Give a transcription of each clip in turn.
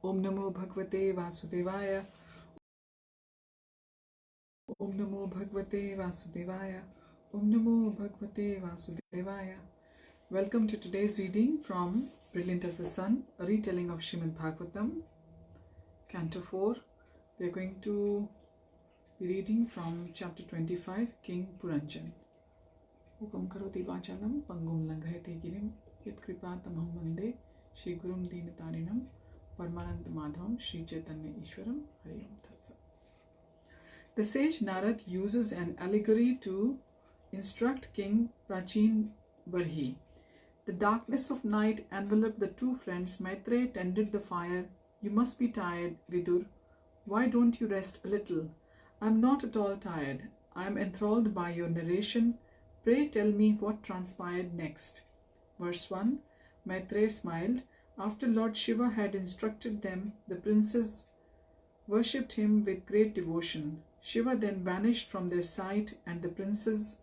Om Namo Bhagavate Vasudevaya. Om Namo Bhagavate Vasudevaya. Om Namo Bhagavate Vasudevaya. Welcome to today's reading from Brilliant as the Sun, a retelling of Srimad Bhagavatam Canto 4. We are going to be reading from chapter 25, King Puranjana. Hukam karoti vachalam pangum langhayate girim yat kripa tamham vande Shri Gurum Deenatarinam Paramananda Madhavam Shri Chaitanya Ishwaram Hari Om Tat Sat. The sage Narad uses an allegory to instruct King Puranjana. The darkness of night enveloped the two friends. Maitreya tended the fire. You must be tired, Vidur. Why don't you rest a little? I am not at all tired. I am enthralled by your narration. Pray tell me what transpired next. Verse 1. Maitreya smiled. After Lord Shiva had instructed them, the princes worshipped him with great devotion. Shiva then vanished from their sight, and the princes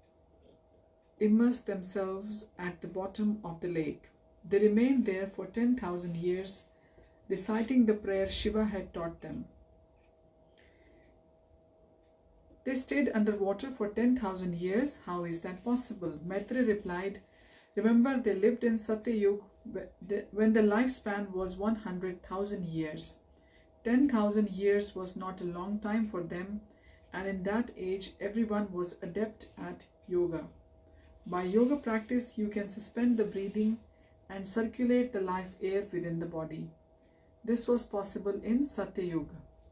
immersed themselves at the bottom of the lake. They remained there for 10,000 years, reciting the prayer Shiva had taught them. They stayed underwater for 10,000 years. How is that possible? Maitreya replied, remember, they lived in Satyayug when the lifespan was 100,000 years. 10,000 years was not a long time for them, and in that age everyone was adept at yoga. By yoga practice, you can suspend the breathing and circulate the life air within the body. This was possible in Satyayug,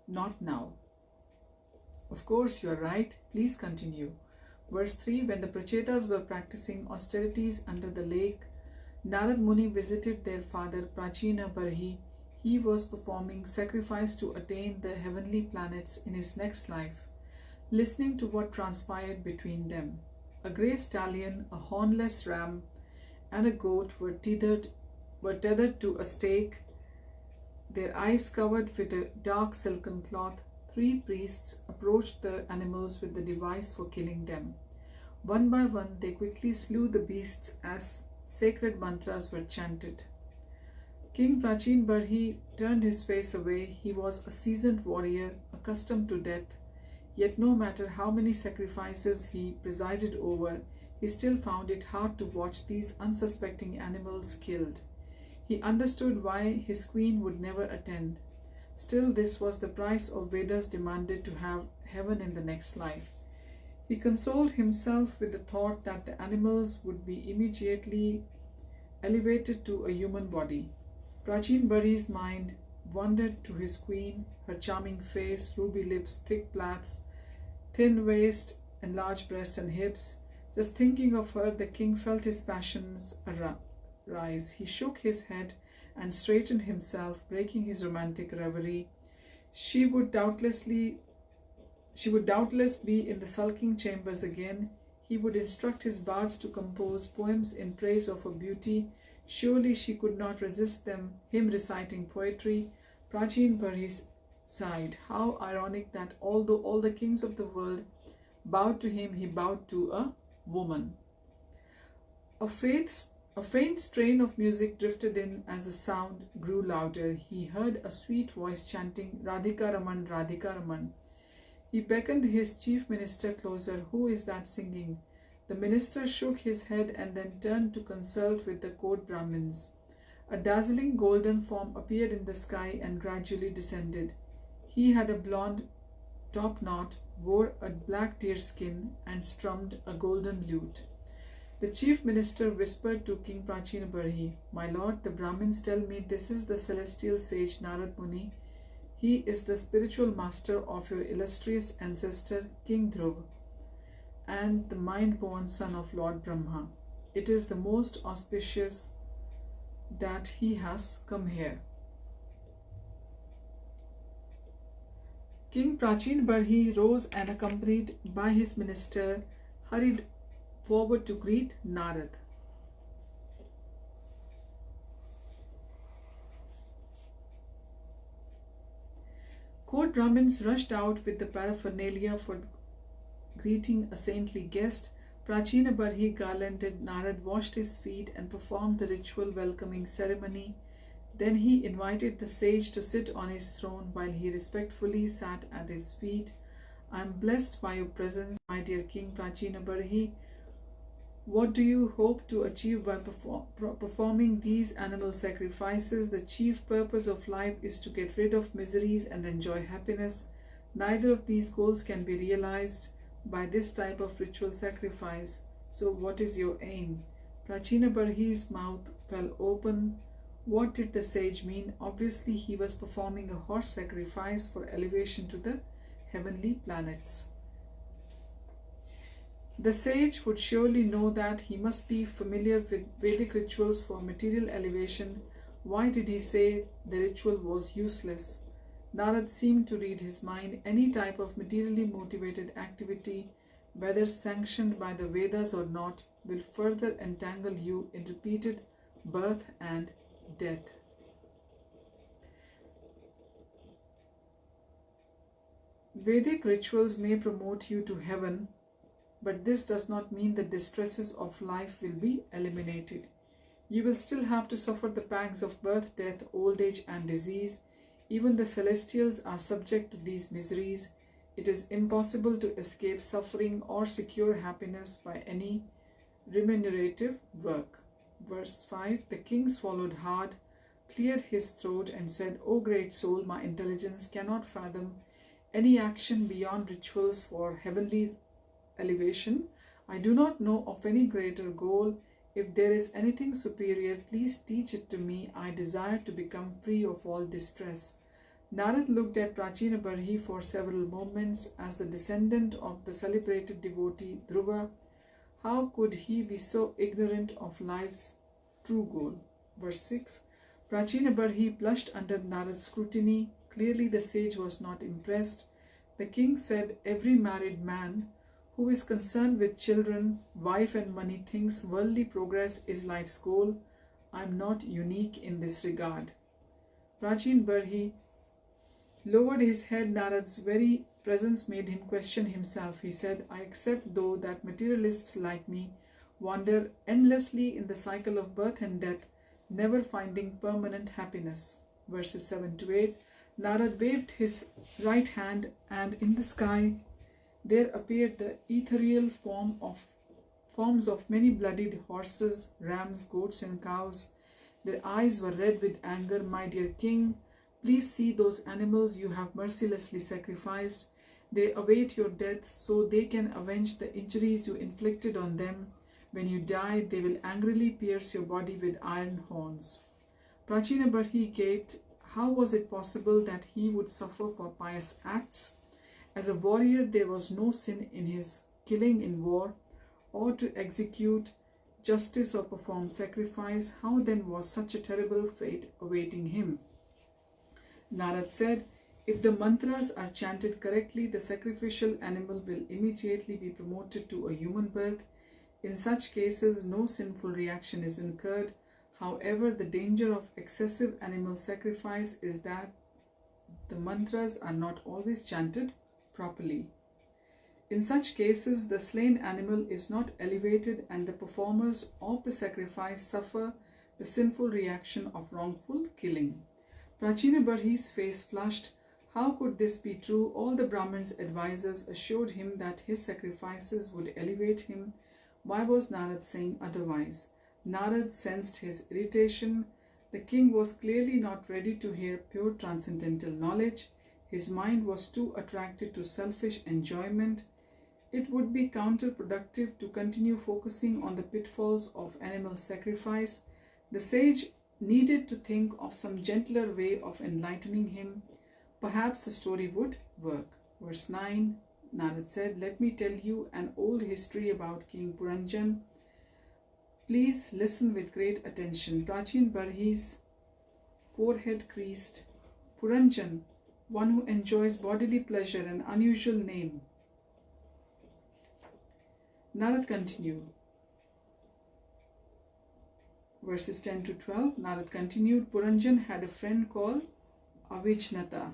not now. Of course, you are right. Please continue. Verse 3. When the Prachetas were practicing austerities under the lake, Narad Muni visited their father Prajinabarhi. He was performing sacrifice to attain the heavenly planets in his next life. Listening to what transpired between them, a grey stallion, a hornless ram, and a goat were tethered to a stake, their eyes covered with a dark silken cloth. 3 priests approached the animals with the device for killing them. One by one, they quickly slew the beasts as sacred mantras were chanted. King Prajinabarhi turned his face away. He was a seasoned warrior, accustomed to death. Yet no matter how many sacrifices he presided over, he still found it hard to watch these unsuspecting animals killed. He understood why his queen would never attend. Still, this was the price of Vedas demanded to have heaven in the next life. He consoled himself with the thought that the animals would be immediately elevated to a human body. Prajinabarhi's mind wandered to his queen, her charming face, ruby lips, thick plaits, thin waist, and large breasts and hips. Just thinking of her, the king felt his passions arise. He shook his head and straightened himself, breaking his romantic reverie. She would doubtless be in the sulking chambers again. He would instruct his bards to compose poems in praise of her beauty. Surely she could not resist him reciting poetry. Prajinabarhi sighed. How ironic that although all the kings of the world bowed to him, he bowed to a woman. A faint strain of music drifted in. As the sound grew louder, he heard a sweet voice chanting, Radhika Raman, Radhika Raman. He beckoned his chief minister closer. Who is that singing? The minister shook his head and then turned to consult with the court Brahmins. A dazzling golden form appeared in the sky and gradually descended. He had a blonde top knot, wore a black deerskin, and strummed a golden lute. The chief minister whispered to King Prajinabarhi, My lord, the Brahmins tell me this is the celestial sage Narad Muni. He is the spiritual master of your illustrious ancestor King Dhruv and the mind-born son of Lord Brahma. It is the most auspicious that he has come here. King Prajinabarhi rose and, accompanied by his minister, hurried forward to greet Narad. Court Brahmins rushed out with the paraphernalia for greeting a saintly guest. Prajinabarhi garlanded Narad, washed his feet, and performed the ritual welcoming ceremony. Then he invited the sage to sit on his throne while he respectfully sat at his feet. I am blessed by your presence, my dear King Prachinabarhi. What do you hope to achieve by performing these animal sacrifices? The chief purpose of life is to get rid of miseries and enjoy happiness. Neither of these goals can be realized by this type of ritual sacrifice. So what is your aim? Prachinabarhi's mouth fell open. What did the sage mean? Obviously, he was performing a horse sacrifice for elevation to the heavenly planets. The sage would surely know that he must be familiar with Vedic rituals for material elevation. Why did he say the ritual was useless? Narad seemed to read his mind. Any type of materially motivated activity, whether sanctioned by the Vedas or not, will further entangle you in repeated birth and death. Vedic rituals may promote you to heaven, but this does not mean the distresses of life will be eliminated. You will still have to suffer the pangs of birth, death, old age, and disease. Even the celestials are subject to these miseries. It is impossible to escape suffering or secure happiness by any remunerative work. Verse 5. The king swallowed hard, cleared his throat, and said, O great soul, my intelligence cannot fathom any action beyond rituals for heavenly elevation. I do not know of any greater goal. If there is anything superior, please teach it to me. I desire to become free of all distress. Narad looked at Prachinabarhi for several moments as the descendant of the celebrated devotee Dhruva. How could he be so ignorant of life's true goal? Verse 6. Prachinabarhi blushed under Narad's scrutiny. Clearly the sage was not impressed. The king said, every married man who is concerned with children, wife and money thinks worldly progress is life's goal. I am not unique in this regard. Prachinabarhi lowered his head. Narad's very presence made him question himself. He said, I accept though that materialists like me wander endlessly in the cycle of birth and death, never finding permanent happiness. Verses 7 to 8. Narad waved his right hand, and in the sky there appeared the ethereal forms of many bloodied horses, rams, goats, and cows. Their eyes were red with anger. My dear king, please see those animals you have mercilessly sacrificed. They await your death so they can avenge the injuries you inflicted on them. When you die, they will angrily pierce your body with iron horns. Prachinabarhi gaped. How was it possible that he would suffer for pious acts? As a warrior, there was no sin in his killing in war, or to execute justice or perform sacrifice. How then was such a terrible fate awaiting him? Narad said, if the mantras are chanted correctly, the sacrificial animal will immediately be promoted to a human birth. In such cases, no sinful reaction is incurred. However, the danger of excessive animal sacrifice is that the mantras are not always chanted properly. In such cases, the slain animal is not elevated and the performers of the sacrifice suffer the sinful reaction of wrongful killing. Prachinabarhi's face flushed. How could this be true? All the Brahman's advisors assured him that his sacrifices would elevate him. Why was Narad saying otherwise? Narad sensed his irritation. The king was clearly not ready to hear pure transcendental knowledge. His mind was too attracted to selfish enjoyment. It would be counterproductive to continue focusing on the pitfalls of animal sacrifice. The sage needed to think of some gentler way of enlightening him. Perhaps a story would work. Verse 9, Narad said, let me tell you an old history about King Puranjana. Please listen with great attention. Prachinabarhi's forehead creased. Puranjana, one who enjoys bodily pleasure, an unusual name. Narad continued. Verses 10 to 12, Narad continued, Puranjana had a friend called Avijnata.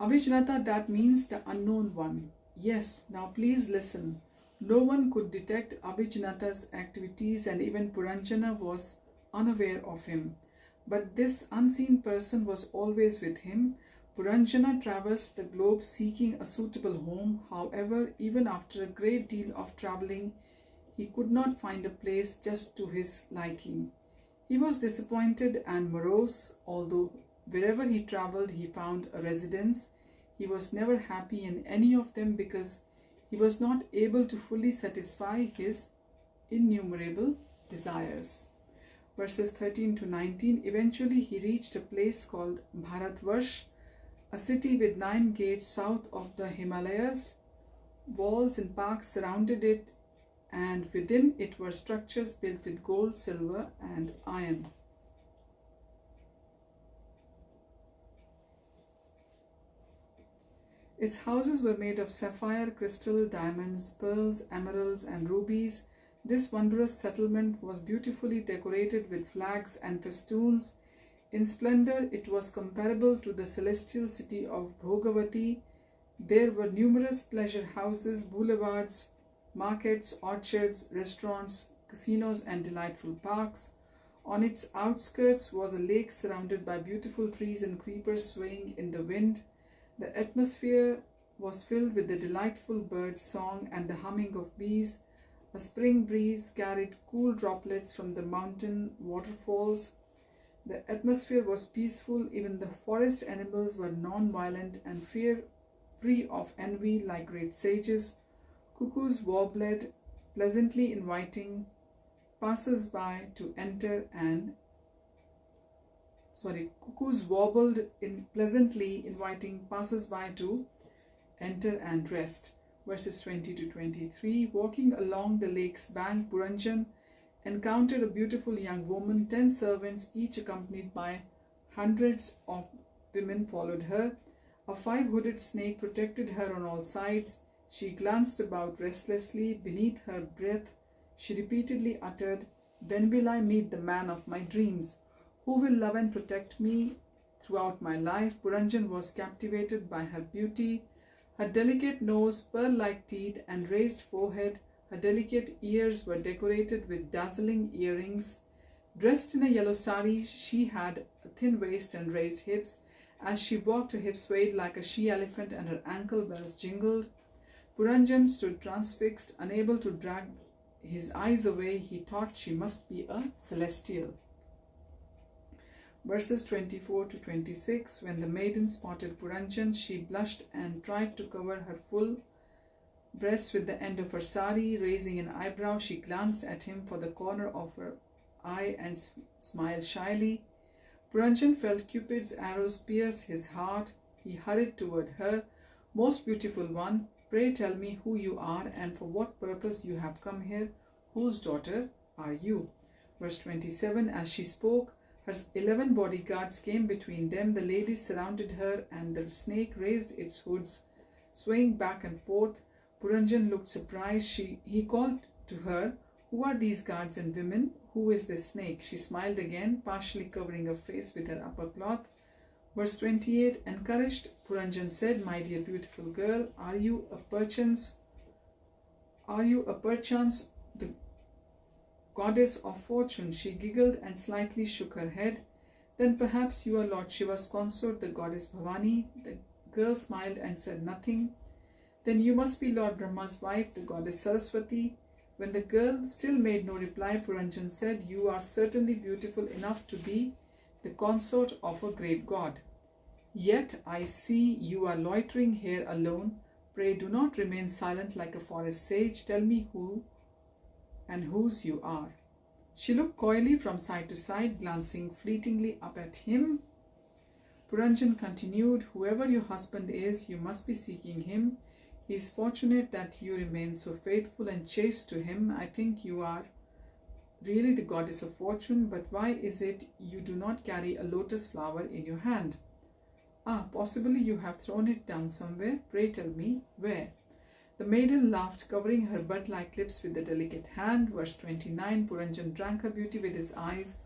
Avijnata, that means the unknown one. Yes, now please listen. No one could detect Abhijnata's activities, and even Puranjana was unaware of him. But this unseen person was always with him. Puranjana traversed the globe seeking a suitable home. However, even after a great deal of travelling, he could not find a place just to his liking. He was disappointed and morose, although wherever he travelled he found a residence. He was never happy in any of them because he was not able to fully satisfy his innumerable desires. Verses 13 to 19. Eventually he reached a place called Bharatvarsh, a city with 9 gates south of the Himalayas. Walls and parks surrounded it, and within it were structures built with gold, silver, and iron. Its houses were made of sapphire, crystal, diamonds, pearls, emeralds, and rubies. This wondrous settlement was beautifully decorated with flags and festoons. In splendor, it was comparable to the celestial city of Bhogavati. There were numerous pleasure houses, boulevards, markets, orchards, restaurants, casinos, and delightful parks. On its outskirts was a lake surrounded by beautiful trees and creepers swaying in the wind. The atmosphere was filled with the delightful bird song and the humming of bees. A spring breeze carried cool droplets from the mountain waterfalls. The atmosphere was peaceful. Even the forest animals were non-violent and free of envy like great sages. Cuckoos warbled, pleasantly inviting passers-by to enter and Cuckoos warbled pleasantly, inviting passers-by to enter and rest. Verses 20 to 23. Walking along the lake's bank, Puranjan encountered a beautiful young woman. 10 servants, each accompanied by hundreds of women, followed her. A 5-hooded snake protected her on all sides. She glanced about restlessly. Beneath her breath, she repeatedly uttered, "When will I meet the man of my dreams? Who will love and protect me throughout my life?" Puranjan was captivated by her beauty. Her delicate nose, pearl-like teeth, and raised forehead. Her delicate ears were decorated with dazzling earrings. Dressed in a yellow sari, she had a thin waist and raised hips. As she walked, her hips swayed like a she-elephant and her ankle bells jingled. Puranjan stood transfixed, unable to drag his eyes away. He thought she must be a celestial. Verses 24 to 26. When the maiden spotted Puranjan, she blushed and tried to cover her full breast with the end of her sari. Raising an eyebrow, she glanced at him for the corner of her eye and smiled shyly. Puranjan felt Cupid's arrows pierce his heart. He hurried toward her. "Most beautiful one, pray tell me who you are and for what purpose you have come here. Whose daughter are you?" Verse 27. As she spoke, her 11 bodyguards came between them. The ladies surrounded her, and the snake raised its hoods, swaying back and forth. Puranjan looked surprised. He called to her, "Who are these guards and women? Who is this snake?" She smiled again, partially covering her face with her upper cloth. Verse 28. Encouraged, Puranjan said, "My dear beautiful girl, are you a perchance the goddess of fortune?" She giggled and slightly shook her head. "Then perhaps you are Lord Shiva's consort, the goddess Bhavani." The girl smiled and said nothing. "Then you must be Lord Brahma's wife, the goddess Saraswati." When the girl still made no reply, Puranjan said, "You are certainly beautiful enough to be the consort of a great god. Yet I see you are loitering here alone. Pray do not remain silent like a forest sage. Tell me who and whose you are." She looked coyly from side to side, glancing fleetingly up at him. Puranjan continued, "Whoever your husband is, you must be seeking him. He is fortunate that you remain so faithful and chaste to him. I think you are really the goddess of fortune, but why is it you do not carry a lotus flower in your hand?" "Ah, possibly you have thrown it down somewhere. Pray tell me where." The maiden laughed, covering her bud-like lips with the delicate hand. Verse 29. Puranjan drank her beauty with his eyes.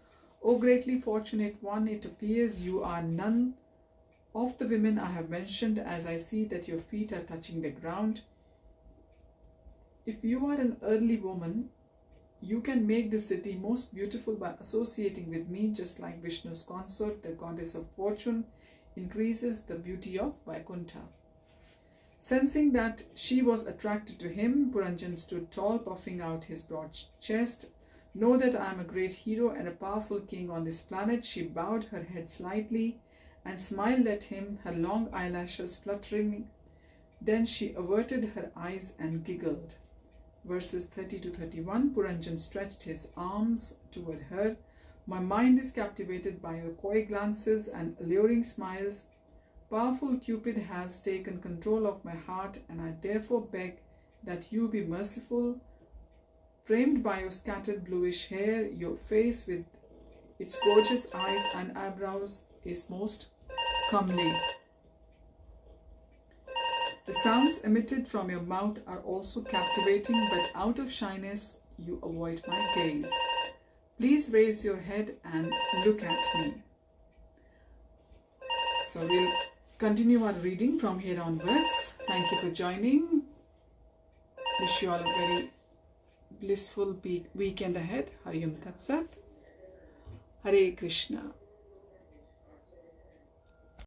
"O greatly fortunate one, it appears you are none of the women I have mentioned, as I see that your feet are touching the ground. If you are an earthly woman, you can make the city most beautiful by associating with me, just like Vishnu's consort, the goddess of fortune, increases the beauty of Vaikuntha. Sensing that she was attracted to him, Puranjan stood tall, puffing out his broad chest. Know that I am a great hero and a powerful king on this planet. She bowed her head slightly and smiled at him, her long eyelashes fluttering. Then she averted her eyes and giggled. Verses 30 to 31, Puranjan stretched his arms toward her. My mind is captivated by your coy glances and alluring smiles. Powerful Cupid has taken control of my heart, and I therefore beg that you be merciful. Framed by your scattered bluish hair, your face with its gorgeous eyes and eyebrows is most comely. The sounds emitted from your mouth are also captivating, but out of shyness you avoid my gaze. Please raise your head and look at me. So we'll continue our reading from here onwards. Thank you for joining. Wish you all a very blissful weekend ahead. Hari Om Tat Sat. Hare Krishna.